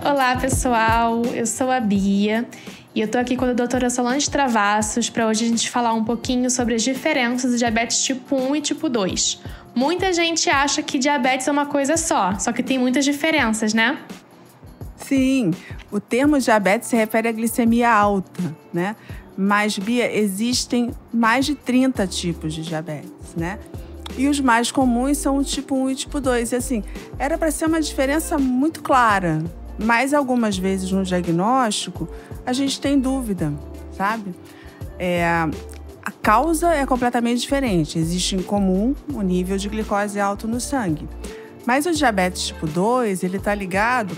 Olá, pessoal! Eu sou a Bia e eu tô aqui com a doutora Solange Travassos para hoje a gente falar um pouquinho sobre as diferenças do diabetes tipo 1 e tipo 2. Muita gente acha que diabetes é uma coisa só que tem muitas diferenças, né? Sim, o termo diabetes se refere à glicemia alta, né? Mas, Bia, existem mais de 30 tipos de diabetes, né? E os mais comuns são o tipo 1 e tipo 2. E assim, era para ser uma diferença muito clara, mas algumas vezes no diagnóstico a gente tem dúvida, sabe? A causa é completamente diferente. Existe em comum o nível de glicose alto no sangue. Mas o diabetes tipo 2, ele está ligado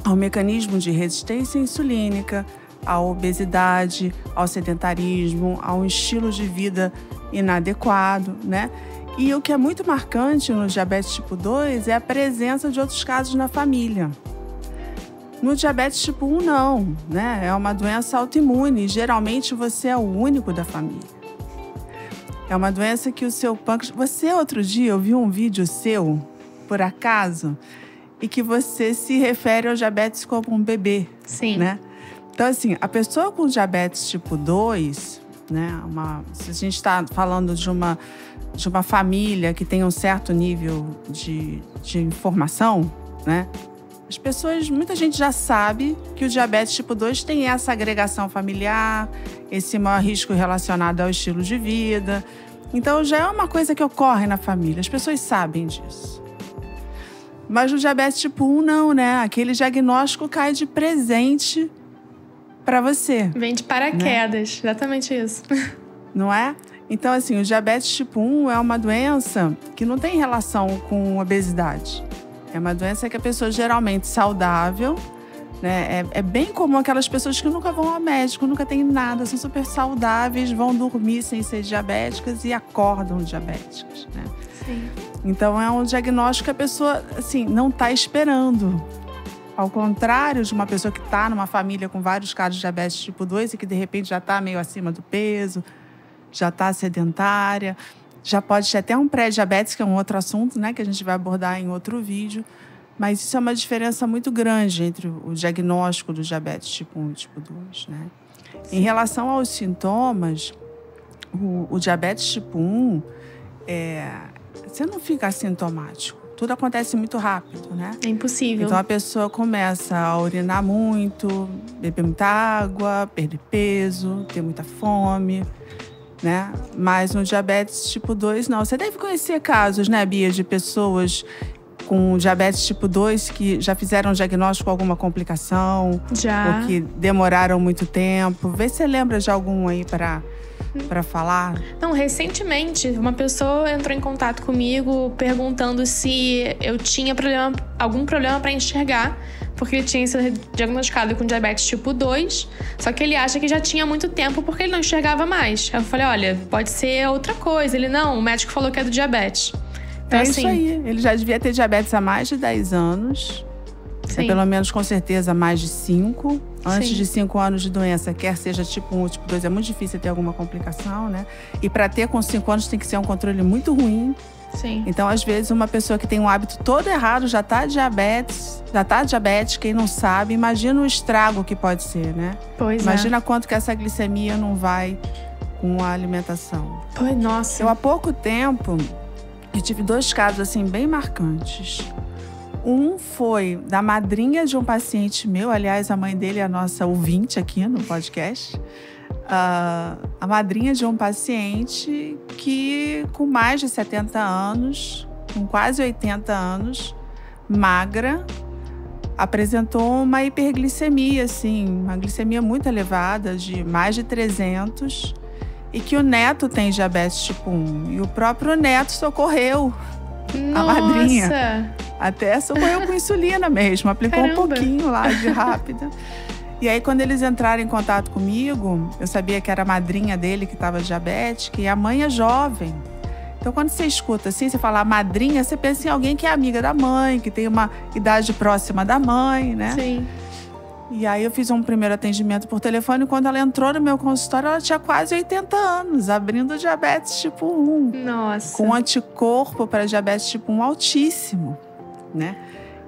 ao mecanismo de resistência insulínica, à obesidade, ao sedentarismo, a um estilo de vida inadequado, né? E o que é muito marcante no diabetes tipo 2 é a presença de outros casos na família. No diabetes tipo 1, não, né? É uma doença autoimune. Geralmente, você é o único da família. É uma doença que o seu pâncreas... Você, outro dia, eu vi um vídeo seu, por acaso, e que você se refere ao diabetes como um bebê. Sim. Né? Então, assim, a pessoa com diabetes tipo 2, né? Se a gente está falando de uma família que tem um certo nível de informação, né? Muita gente já sabe que o diabetes tipo 2 tem essa agregação familiar, esse maior risco relacionado ao estilo de vida. Então, já é uma coisa que ocorre na família, as pessoas sabem disso. Mas no diabetes tipo 1, não, né? Aquele diagnóstico cai de presente para você. Vem de paraquedas, né? Exatamente isso. Não é? Então, assim, o diabetes tipo 1 é uma doença que não tem relação com obesidade. É uma doença que a pessoa geralmente saudável, né? É bem comum aquelas pessoas que nunca vão ao médico, nunca têm nada, são super saudáveis, vão dormir sem ser diabéticas e acordam diabéticas, né? Sim. Então, é um diagnóstico que a pessoa, assim, não está esperando. Ao contrário de uma pessoa que está numa família com vários casos de diabetes tipo 2 e que, de repente, já está meio acima do peso, já está sedentária, já pode ter até um pré-diabetes, que é um outro assunto, né, que a gente vai abordar em outro vídeo. Mas isso é uma diferença muito grande entre o diagnóstico do diabetes tipo 1 e tipo 2, né? Sim. Em relação aos sintomas, o diabetes tipo 1, você não fica assintomático. Tudo acontece muito rápido, né? É impossível. Então, a pessoa começa a urinar muito, beber muita água, perder peso, ter muita fome, né? Mas no diabetes tipo 2, não. Você deve conhecer casos, né, Bia, de pessoas com diabetes tipo 2 que já fizeram diagnóstico com alguma complicação. Já. Ou que demoraram muito tempo. Vê se você lembra de algum aí para falar. Não, recentemente, uma pessoa entrou em contato comigo perguntando se eu tinha algum problema para enxergar, porque ele tinha sido diagnosticado com diabetes tipo 2, só que ele acha que já tinha muito tempo porque ele não enxergava mais. Eu falei, olha, pode ser outra coisa. Ele, não, o médico falou que é do diabetes. Então, assim, isso aí. Ele já devia ter diabetes há mais de 10 anos. Sim. Pelo menos, com certeza, mais de 5. Antes Sim. de 5 anos de doença, quer seja tipo 1 ou tipo 2, é muito difícil ter alguma complicação, né? E para ter com 5 anos tem que ser um controle muito ruim. Sim. Então, às vezes, uma pessoa que tem um hábito todo errado já está diabética e não sabe. Imagina o estrago que pode ser, né? Pois Imagina quanto que essa glicemia não vai com a alimentação. Pois, nossa. Eu, há pouco tempo, eu tive 2 casos, assim, bem marcantes. Um foi da madrinha de um paciente meu, aliás, a mãe dele é a nossa ouvinte aqui no podcast. A madrinha de um paciente que, com mais de 70 anos, com quase 80 anos, magra, apresentou uma hiperglicemia, assim, uma glicemia muito elevada, de mais de 300, e que o neto tem diabetes tipo 1. E o próprio neto socorreu a madrinha. Até socorreu com insulina mesmo, aplicou Caramba. Um pouquinho lá de rápida. E aí, quando eles entraram em contato comigo, eu sabia que era a madrinha dele que estava diabética e a mãe é jovem. Então, quando você escuta assim, você fala madrinha, você pensa em alguém que é amiga da mãe, que tem uma idade próxima da mãe, né? Sim. E aí eu fiz um primeiro atendimento por telefone. Quando ela entrou no meu consultório, ela tinha quase 80 anos, abrindo diabetes tipo 1. Nossa. Com anticorpo para diabetes tipo 1 altíssimo, né?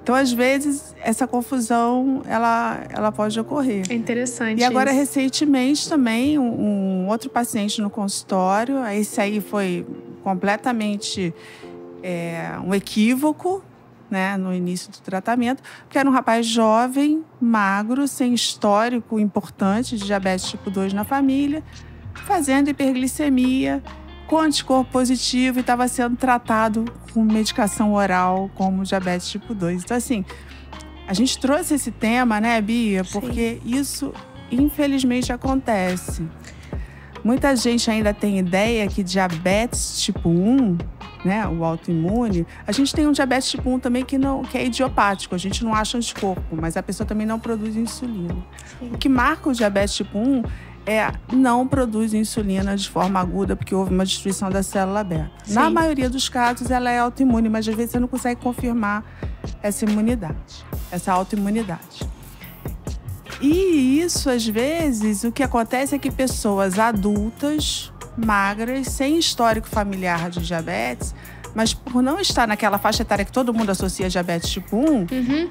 Então, às vezes, essa confusão, ela pode ocorrer. É interessante. E agora, isso. recentemente, também, um outro paciente no consultório. Esse aí foi completamente um equívoco, né, no início do tratamento, porque era um rapaz jovem, magro, sem histórico importante de diabetes tipo 2 na família, fazendo hiperglicemia, com anticorpo positivo e estava sendo tratado com medicação oral como diabetes tipo 2. Então, assim, a gente trouxe esse tema, né, Bia? Porque isso, infelizmente, acontece. Muita gente ainda tem ideia que diabetes tipo 1, né, o autoimune, a gente tem um diabetes tipo 1 também que é idiopático, a gente não acha anticorpo, mas a pessoa também não produz insulina. Sim. O que marca o diabetes tipo 1 não produz insulina de forma aguda, porque houve uma destruição da célula beta. Sim. Na maioria dos casos, ela é autoimune, mas às vezes você não consegue confirmar essa imunidade, essa autoimunidade. E isso, às vezes, o que acontece é que pessoas adultas, magras, sem histórico familiar de diabetes, mas por não estar naquela faixa etária que todo mundo associa diabetes tipo 1,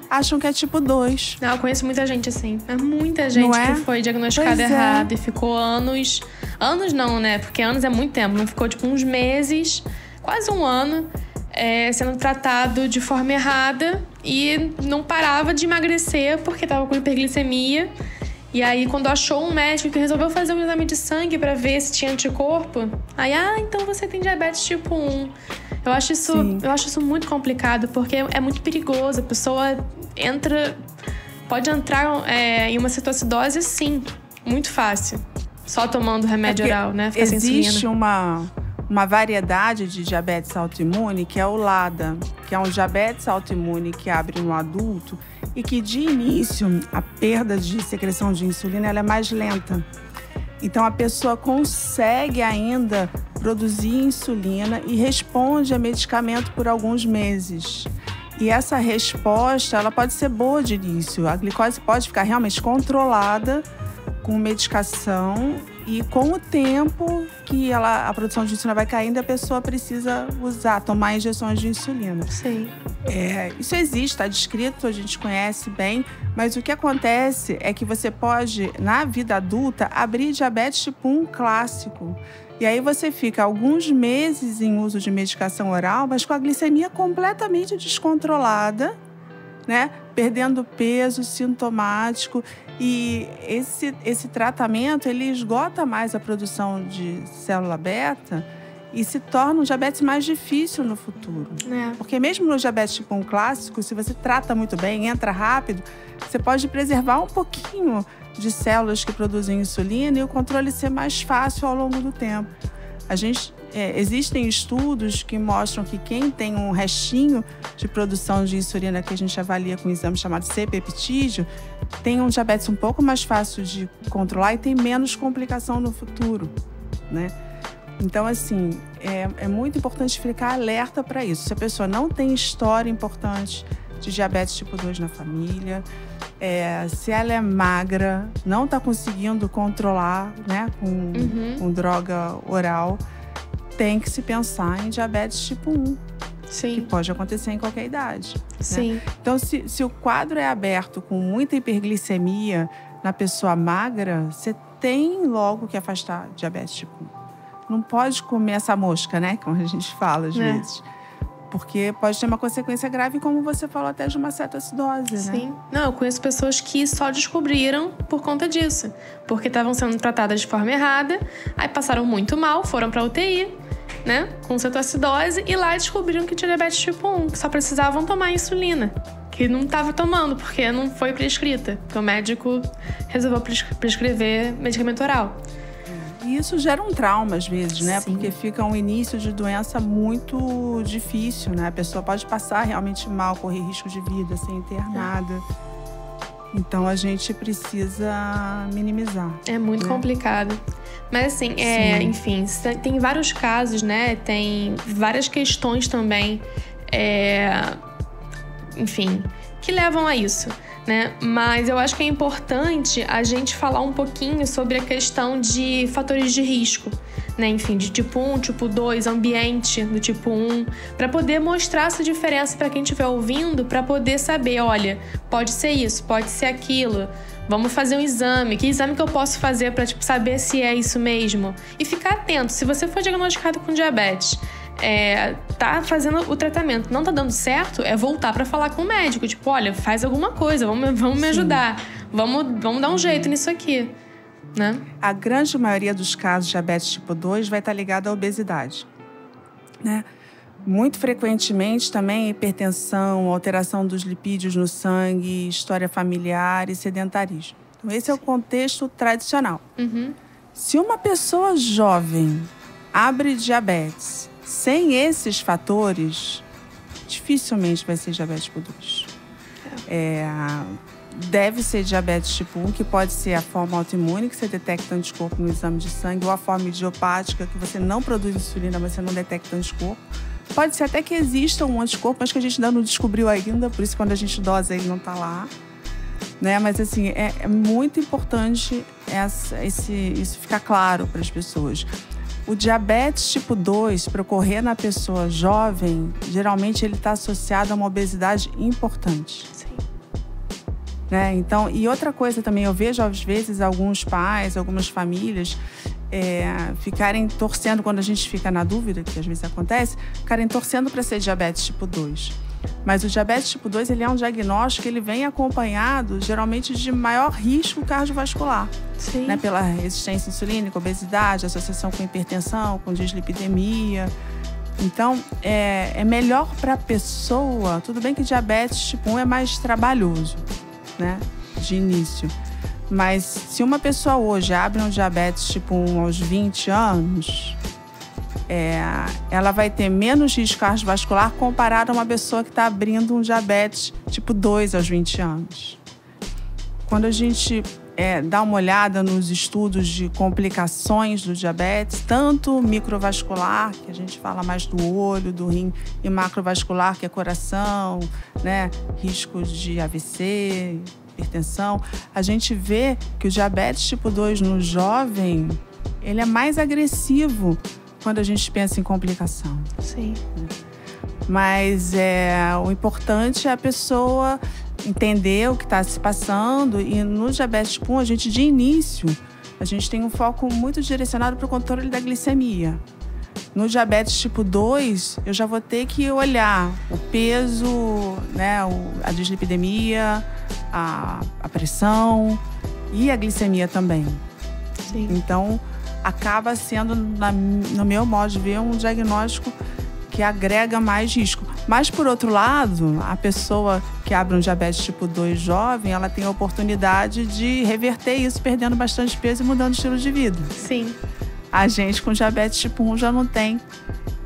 acham que é tipo 2. Não, eu conheço muita gente assim. É muita gente que foi diagnosticada errado e ficou anos. Anos não, né? Porque anos é muito tempo. Não ficou tipo uns meses, quase um ano, sendo tratado de forma errada e não parava de emagrecer porque tava com hiperglicemia. E aí, quando achou um médico que resolveu fazer um exame de sangue pra ver se tinha anticorpo, aí, então você tem diabetes tipo 1. Eu acho isso muito complicado, porque é muito perigoso. A pessoa pode entrar em uma cetoacidose, sim, muito fácil. Só tomando remédio oral, né? Ficar sem insulina. Existe uma variedade de diabetes autoimune, que é o LADA, que é um diabetes autoimune que abre no adulto e que, de início, a perda de secreção de insulina ela é mais lenta. Então, a pessoa consegue ainda produzir insulina e responde a medicamento por alguns meses. E essa resposta ela pode ser boa de início. A glicose pode ficar realmente controlada com medicação e com o tempo que a produção de insulina vai caindo, a pessoa precisa tomar injeções de insulina. Sim. Isso existe, está descrito, a gente conhece bem, mas o que acontece é que você pode, na vida adulta, abrir diabetes tipo 1 clássico. E aí você fica alguns meses em uso de medicação oral, mas com a glicemia completamente descontrolada, né? Perdendo peso, sintomático. E esse tratamento, ele esgota mais a produção de célula beta e se torna um diabetes mais difícil no futuro. Porque mesmo no diabetes tipo 1 clássico, se você trata muito bem, entra rápido, você pode preservar um pouquinho de células que produzem insulina e o controle ser mais fácil ao longo do tempo. Existem estudos que mostram que quem tem um restinho de produção de insulina que a gente avalia com um exame chamado C-peptídeo tem um diabetes um pouco mais fácil de controlar e tem menos complicação no futuro, né? Então, assim, é muito importante ficar alerta para isso. Se a pessoa não tem história importante de diabetes tipo 2 na família, se ela é magra, não está conseguindo controlar, né, com droga oral, tem que se pensar em diabetes tipo 1. Sim. Que pode acontecer em qualquer idade. Sim. Né? Então, se o quadro é aberto com muita hiperglicemia na pessoa magra, você tem logo que afastar diabetes tipo 1. Não pode comer essa mosca, né? Como a gente fala às vezes. Porque pode ter uma consequência grave, como você falou, até de uma cetoacidose, né? Sim. Não, eu conheço pessoas que só descobriram por conta disso. Porque estavam sendo tratadas de forma errada, aí passaram muito mal, foram pra UTI, né? Com cetoacidose, e lá descobriram que tinha diabetes tipo 1, que só precisavam tomar insulina. Que não estava tomando, porque não foi prescrita. Porque o médico resolveu prescrever medicamento oral. E isso gera um trauma, às vezes, né? Sim. Porque fica um início de doença muito difícil, né? A pessoa pode passar realmente mal, correr risco de vida, ser internada. Então, a gente precisa minimizar. É muito complicado. Mas, assim, enfim, tem vários casos, né? Tem várias questões também, enfim, que levam a isso. né? Mas eu acho que é importante a gente falar um pouquinho sobre a questão de fatores de risco, né? Enfim, de tipo 1, tipo 2, ambiente do tipo 1, para poder mostrar essa diferença para quem estiver ouvindo, para poder saber, olha, pode ser isso, pode ser aquilo. Vamos fazer um exame. Que exame que eu posso fazer para saber se é isso mesmo? E ficar atento. Se você for diagnosticado com diabetes, tá fazendo o tratamento, não tá dando certo, é voltar para falar com o médico. Tipo, olha, faz alguma coisa, vamos me ajudar. Vamos dar um jeito nisso aqui, né? A grande maioria dos casos de diabetes tipo 2 vai estar ligada à obesidade, né? Muito frequentemente também hipertensão, alteração dos lipídios no sangue, história familiar e sedentarismo. Então, esse é o contexto tradicional. Uhum. Se uma pessoa jovem abre diabetes sem esses fatores, dificilmente vai ser diabetes tipo 2. Deve ser diabetes tipo 1, que pode ser a forma autoimune, que você detecta anticorpo no exame de sangue, ou a forma idiopática, que você não produz insulina, mas você não detecta anticorpo. Pode ser até que exista um anticorpo, mas que a gente ainda não descobriu ainda, por isso quando a gente dosa ele não está lá. Né? Mas assim, é muito importante isso ficar claro para as pessoas. O diabetes tipo 2, para ocorrer na pessoa jovem, geralmente ele está associado a uma obesidade importante. Sim. Né? Então, e outra coisa também, eu vejo às vezes alguns pais, algumas famílias ficarem torcendo, quando a gente fica na dúvida, que às vezes acontece, ficarem torcendo para ser diabetes tipo 2. Mas o diabetes tipo 2, ele é um diagnóstico que ele vem acompanhado, geralmente, de maior risco cardiovascular. Sim. Né? Pela resistência insulínica, obesidade, associação com hipertensão, com dislipidemia. Então, é melhor para a pessoa. Tudo bem que diabetes tipo 1 é mais trabalhoso, né? De início. Mas se uma pessoa hoje abre um diabetes tipo 1 aos 20 anos, ela vai ter menos risco cardiovascular comparado a uma pessoa que está abrindo um diabetes tipo 2 aos 20 anos. Quando a gente dá uma olhada nos estudos de complicações do diabetes, tanto microvascular, que a gente fala mais do olho, do rim, e macrovascular, que é coração, né? Riscos de AVC, hipertensão, a gente vê que o diabetes tipo 2 no jovem, ele é mais agressivo quando a gente pensa em complicação. Sim. Mas o importante é a pessoa entender o que está se passando, e no diabetes tipo 1, a gente, de início, a gente tem um foco muito direcionado para o controle da glicemia. No diabetes tipo 2, eu já vou ter que olhar o peso, né, a dislipidemia, a pressão e a glicemia também. Sim. Então, acaba sendo, no meu modo de ver, um diagnóstico que agrega mais risco. Mas, por outro lado, a pessoa que abre um diabetes tipo 2 jovem, ela tem a oportunidade de reverter isso, perdendo bastante peso e mudando o estilo de vida. Sim. A gente com diabetes tipo 1 já não tem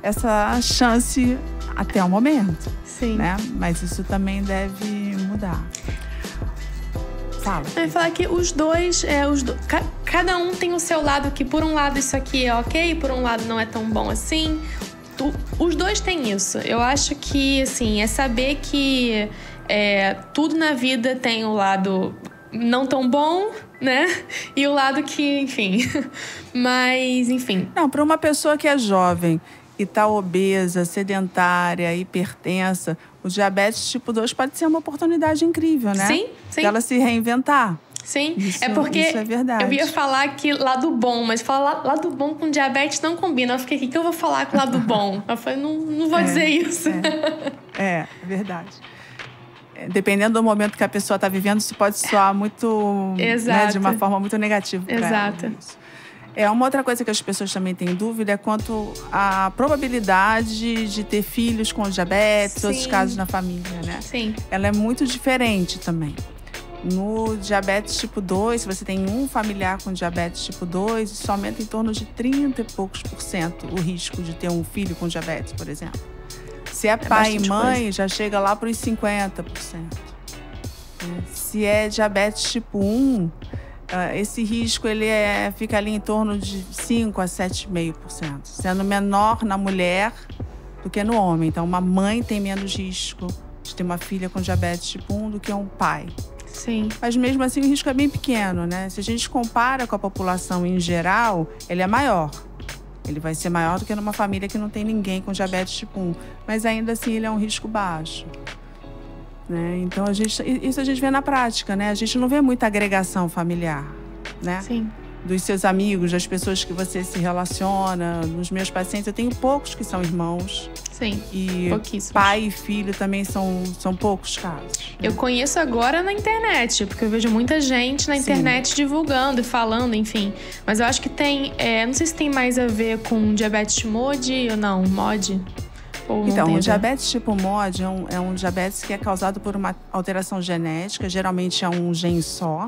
essa chance até o momento. Sim. Né? Mas isso também deve mudar. Fala. Eu ia falar que os dois, cada um tem o seu lado, que por um lado isso aqui é ok, por um lado não é tão bom assim. Os dois têm isso. Eu acho que, assim, é saber que tudo na vida tem o lado não tão bom, né? E o lado que, enfim. Mas, enfim. Não, para uma pessoa que é jovem e está obesa, sedentária, hipertensa, o diabetes tipo 2 pode ser uma oportunidade incrível, né? Sim, sim. Dela se reinventar. Sim, isso, é porque isso é verdade. Eu ia falar que lado bom, mas falar lado bom com diabetes não combina. Eu fiquei, o que eu vou falar com lado bom? Eu falei, não vou dizer isso. É verdade. Dependendo do momento que a pessoa está vivendo, isso pode soar muito, né, de uma forma muito negativa para ela. Exato. Uma outra coisa que as pessoas também têm dúvida é quanto à probabilidade de ter filhos com diabetes, outros casos na família, né? Sim. Ela é muito diferente também. No diabetes tipo 2, se você tem um familiar com diabetes tipo 2, isso aumenta em torno de 30 e poucos % o risco de ter um filho com diabetes, por exemplo. Se é pai e mãe, já chega lá para os 50%. Se é diabetes tipo 1, esse risco ele fica ali em torno de 5 a 7,5%, sendo menor na mulher do que no homem. Então, uma mãe tem menos risco de ter uma filha com diabetes tipo 1 do que um pai. Sim. Mas mesmo assim o risco é bem pequeno, né? Se a gente compara com a população em geral, ele é maior. Ele vai ser maior do que numa família que não tem ninguém com diabetes tipo 1. Mas ainda assim ele é um risco baixo. Né? Então isso a gente vê na prática, né? A gente não vê muita agregação familiar, né? Sim. Dos seus amigos, das pessoas que você se relaciona. Nos meus pacientes, eu tenho poucos que são irmãos. Sim, e pouquíssimos. Pai e filho também são poucos casos. Né? Eu conheço agora na internet, porque eu vejo muita gente na internet divulgando e falando, enfim. Mas eu acho que tem… não sei se tem mais a ver com diabetes MOD ou não, MOD. Então, o diabetes tipo MOD é um diabetes que é causado por uma alteração genética. Geralmente é um gene só.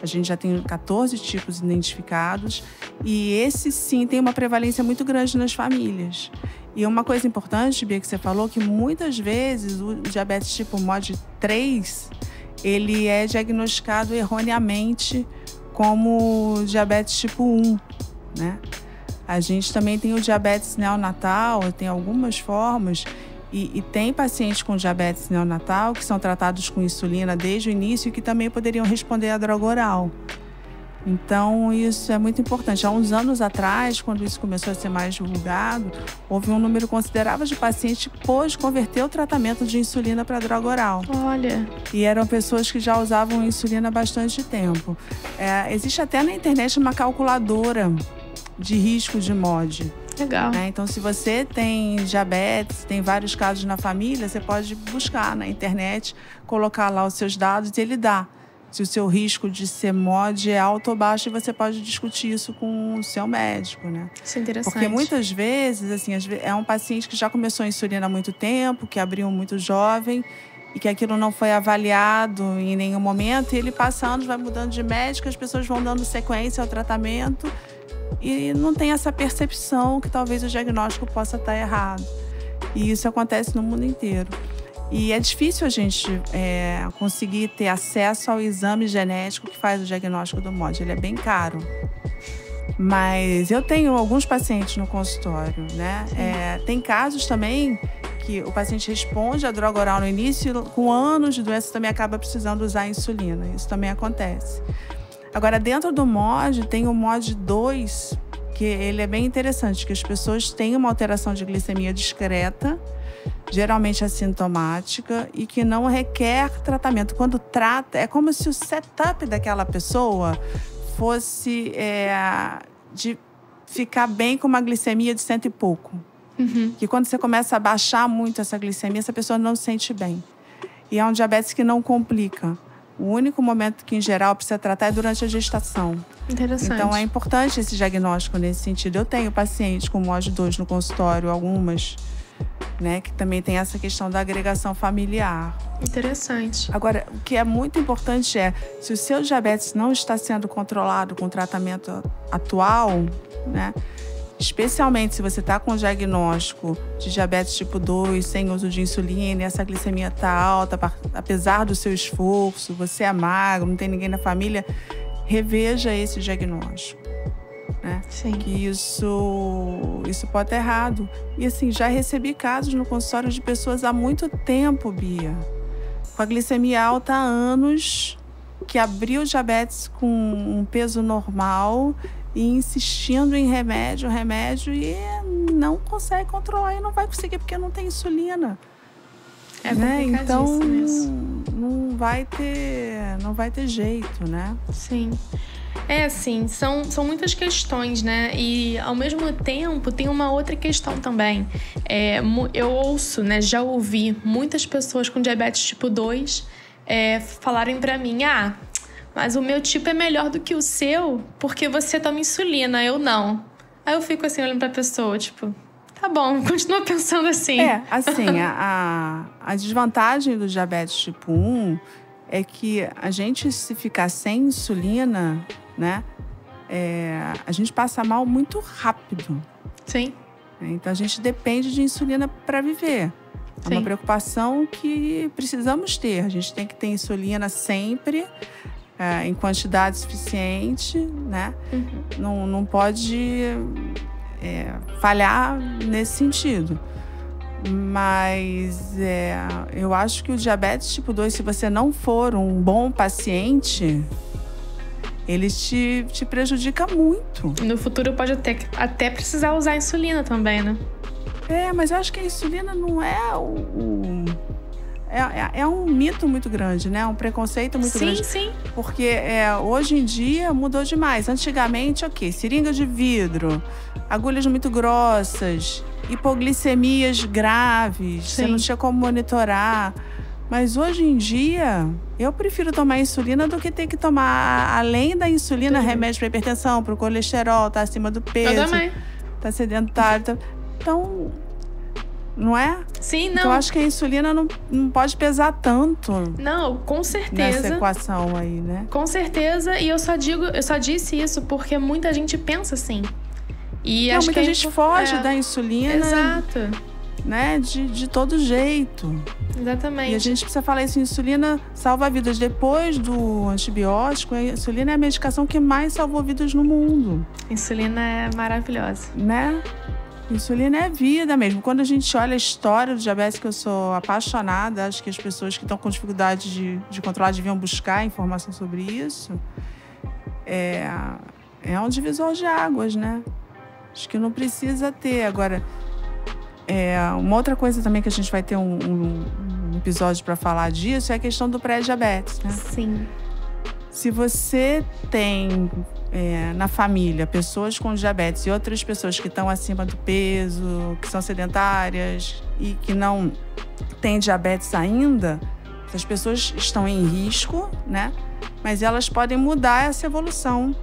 A gente já tem 14 tipos identificados. E esse, sim, tem uma prevalência muito grande nas famílias. E uma coisa importante, Bia, que você falou, que muitas vezes o diabetes tipo MOD 3, ele é diagnosticado erroneamente como diabetes tipo 1, né? A gente também tem o diabetes neonatal, tem algumas formas, e tem pacientes com diabetes neonatal que são tratados com insulina desde o início e que também poderiam responder à droga oral. Então, isso é muito importante. Há uns anos atrás, quando isso começou a ser mais divulgado, houve um número considerável de pacientes que pôde converter o tratamento de insulina para droga oral. Olha! E eram pessoas que já usavam insulina há bastante tempo. Existe até na internet uma calculadora de risco de MOD. Legal. Então, se você tem diabetes, tem vários casos na família, você pode buscar na internet, colocar lá os seus dados e ele dá. Se o seu risco de ser MOD é alto ou baixo, e você pode discutir isso com o seu médico, né? Isso é interessante. Porque muitas vezes, assim, é um paciente que já começou a insulina há muito tempo, que abriu muito jovem e que aquilo não foi avaliado em nenhum momento. E ele passa anos, vai mudando de médico, as pessoas vão dando sequência ao tratamento e não tem essa percepção que talvez o diagnóstico possa estar errado. E isso acontece no mundo inteiro. E é difícil a gente conseguir ter acesso ao exame genético que faz o diagnóstico do MOD. Ele é bem caro. Mas eu tenho alguns pacientes no consultório, né? Tem casos também que o paciente responde à droga oral no início e com anos de doença também acaba precisando usar insulina. Isso também acontece. Agora, dentro do MOD, tem o MOD 2, que ele é bem interessante, que as pessoas têm uma alteração de glicemia discreta, geralmente assintomática, e que não requer tratamento. Quando trata, é como se o setup daquela pessoa fosse de ficar bem com uma glicemia de 100 e pouco. Uhum. Que quando você começa a baixar muito essa glicemia, essa pessoa não se sente bem. E é um diabetes que não complica. O único momento que, em geral, precisa tratar é durante a gestação. Interessante. Então, é importante esse diagnóstico nesse sentido. Eu tenho pacientes com MOD 2 no consultório, algumas, né, que também tem essa questão da agregação familiar. Interessante. Agora, o que é muito importante é, se o seu diabetes não está sendo controlado com o tratamento atual, né, especialmente se você está com o diagnóstico de diabetes tipo 2, sem uso de insulina, e essa glicemia está alta, apesar do seu esforço, você é magro, não tem ninguém na família, reveja esse diagnóstico. Né? Sim. Que isso pode estar errado. E assim, já recebi casos no consultório de pessoas há muito tempo, Bia, com a glicemia alta há anos, que abriu diabetes com um peso normal e insistindo em remédio e não consegue controlar e não vai conseguir porque não tem insulina. Né? Então não vai ter jeito, né? Sim. Assim, são muitas questões, né? E, ao mesmo tempo, tem uma outra questão também. Eu ouço, né? Já ouvi muitas pessoas com diabetes tipo 2 falarem pra mim: mas o meu tipo é melhor do que o seu porque você toma insulina, eu não. Aí eu fico assim, olhando pra pessoa, tipo… Tá bom, continua pensando assim. Assim, a desvantagem do diabetes tipo 1 é que a gente, se ficar sem insulina, né, a gente passa mal muito rápido. Sim. Então, a gente depende de insulina para viver. É uma preocupação que precisamos ter. A gente tem que ter insulina sempre, em quantidade suficiente, né? Uhum. Não pode… falhar nesse sentido. Mas eu acho que o diabetes tipo 2, se você não for um bom paciente, ele te prejudica muito. No futuro pode até precisar usar insulina também, né? Mas eu acho que a insulina não é é um mito muito grande, né? Um preconceito muito grande. Sim. Porque hoje em dia mudou demais. Antigamente, seringa de vidro, agulhas muito grossas, hipoglicemias graves, Sim. você não tinha como monitorar. Mas hoje em dia, eu prefiro tomar insulina do que ter que tomar, além da insulina, remédio para hipertensão, para o colesterol, tá acima do peso. Eu também. Tá sedentário. Então, não é? Sim, não. Então, eu acho que a insulina não pode pesar tanto. Não, com certeza. Nessa equação aí, né? Com certeza. E eu só disse isso porque muita gente pensa assim. E acho muita que gente foge da insulina. Exato. Né? De todo jeito. Exatamente. E a gente precisa falar isso, insulina salva vidas. Depois do antibiótico, a insulina é a medicação que mais salvou vidas no mundo. Insulina é maravilhosa. Né? Insulina é vida mesmo. Quando a gente olha a história do diabetes, que eu sou apaixonada, acho que as pessoas que estão com dificuldade de controlar deviam buscar informação sobre isso. É um divisor de águas, né? Acho que não precisa ter. Agora, uma outra coisa também que a gente vai ter um episódio para falar disso é a questão do pré-diabetes, né? Sim. Se você tem na família pessoas com diabetes e outras pessoas que estão acima do peso, que são sedentárias e que não têm diabetes ainda, essas pessoas estão em risco, né? Mas elas podem mudar essa evolução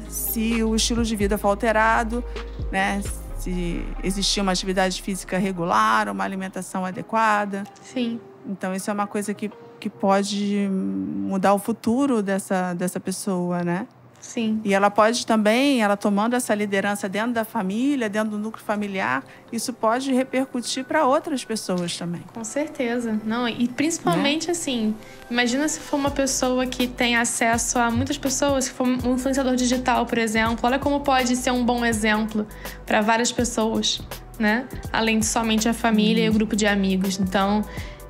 se o estilo de vida for alterado, né? Se existir uma atividade física regular, uma alimentação adequada. Sim. Então, isso é uma coisa que pode mudar o futuro dessa pessoa, né? Sim. E ela pode também, ela tomando essa liderança dentro da família, dentro do núcleo familiar, isso pode repercutir para outras pessoas também. Com certeza. Não, e principalmente assim, imagina se for uma pessoa que tem acesso a muitas pessoas, se for um influenciador digital, por exemplo. Olha como pode ser um bom exemplo para várias pessoas, né? Além de somente a família e o grupo de amigos. Então,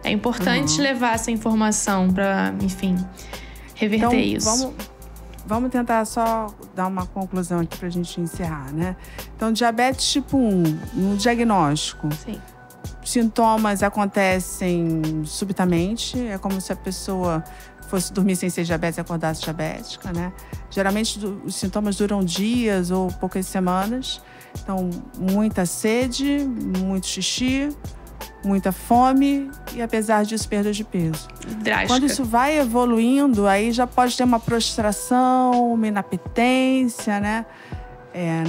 é importante levar essa informação para, enfim, reverter isso. Vamos tentar só dar uma conclusão aqui para a gente encerrar, né? Então, diabetes tipo 1, no diagnóstico. Sim. Sintomas acontecem subitamente. É como se a pessoa fosse dormir sem ser diabetes e acordasse diabética, né? Geralmente, os sintomas duram dias ou poucas semanas. Então, muita sede, muito xixi, muita fome e, apesar disso, perda de peso. Drástica. Quando isso vai evoluindo, aí já pode ter uma prostração, uma inapetência, né?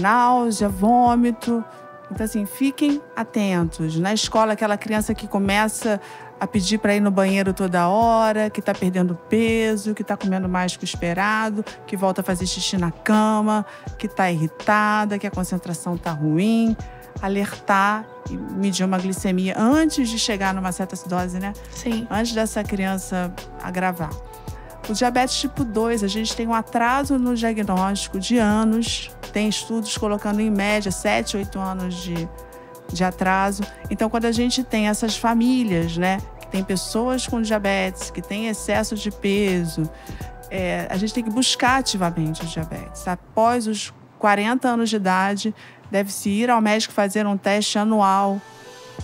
Náusea, vômito. Então, assim, fiquem atentos. Na escola, aquela criança que começa a pedir para ir no banheiro toda hora, que está perdendo peso, que está comendo mais que o esperado, que volta a fazer xixi na cama, que está irritada, que a concentração está ruim. Alertar e medir uma glicemia antes de chegar numa certa acidose, né? Sim. Antes dessa criança agravar. O diabetes tipo 2, a gente tem um atraso no diagnóstico de anos. Tem estudos colocando em média 7, 8 anos de atraso. Então, quando a gente tem essas famílias, né? Que tem pessoas com diabetes, que tem excesso de peso, a gente tem que buscar ativamente o diabetes. Após os 40 anos de idade, deve-se ir ao médico fazer um teste anual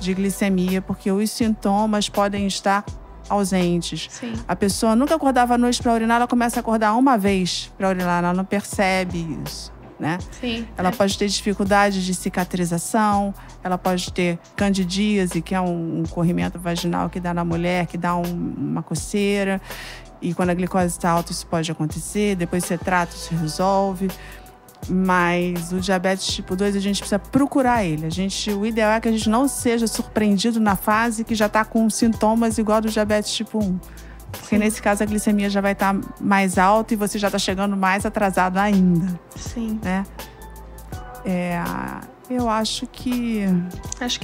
de glicemia, porque os sintomas podem estar ausentes. Sim. A pessoa nunca acordava à noite para urinar, ela começa a acordar uma vez para urinar, ela não percebe isso, né? Sim. Ela pode ter dificuldade de cicatrização, ela pode ter candidíase, que é um corrimento vaginal que dá na mulher, que dá uma coceira. E quando a glicose está alta, isso pode acontecer. Depois você trata, isso resolve. Mas o diabetes tipo 2, a gente precisa procurar ele. O ideal é que a gente não seja surpreendido na fase que já está com sintomas igual do diabetes tipo 1. Porque nesse caso a glicemia já vai estar mais alta e você já está chegando mais atrasado ainda. Sim. Né? Eu acho que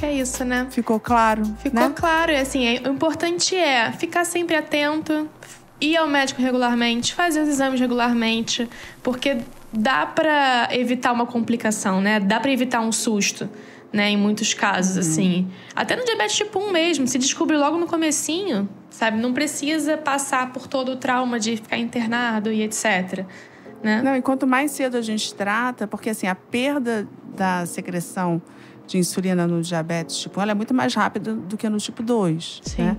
é isso, né? Ficou claro. Ficou claro. E assim, o importante é ficar sempre atento, ir ao médico regularmente, fazer os exames regularmente, porque dá pra evitar uma complicação, né? Dá pra evitar um susto. né? Em muitos casos, assim. Até no diabetes tipo 1 mesmo, se descobre logo no comecinho, sabe? Não precisa passar por todo o trauma de ficar internado e etc, né? Não, e quanto mais cedo a gente trata, porque assim, a perda da secreção de insulina no diabetes tipo 1, ela é muito mais rápida do que no tipo 2, Sim. né?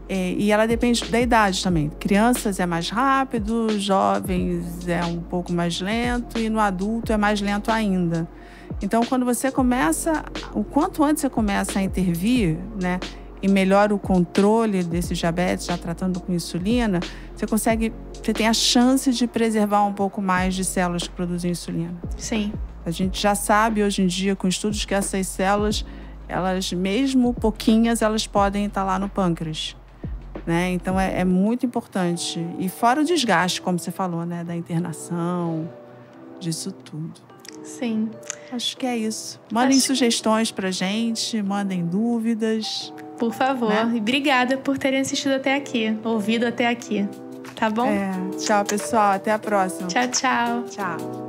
E ela depende da idade também. Crianças é mais rápido, jovens é um pouco mais lento e no adulto é mais lento ainda. Então, quando você começa, o quanto antes você começa a intervir, né, e melhora o controle desse diabetes, já tratando com insulina, você tem a chance de preservar um pouco mais de células que produzem insulina. Sim. A gente já sabe hoje em dia, com estudos, que essas células, elas mesmo pouquinhas, elas podem estar lá no pâncreas, né? Então é muito importante. E fora o desgaste, como você falou, né, da internação, disso tudo. Sim. Acho que é isso. Mandem sugestões pra gente, mandem dúvidas. Por favor. Né? E obrigada por terem assistido até aqui, ouvido até aqui. Tá bom? Tchau, pessoal. Até a próxima. Tchau, tchau. Tchau.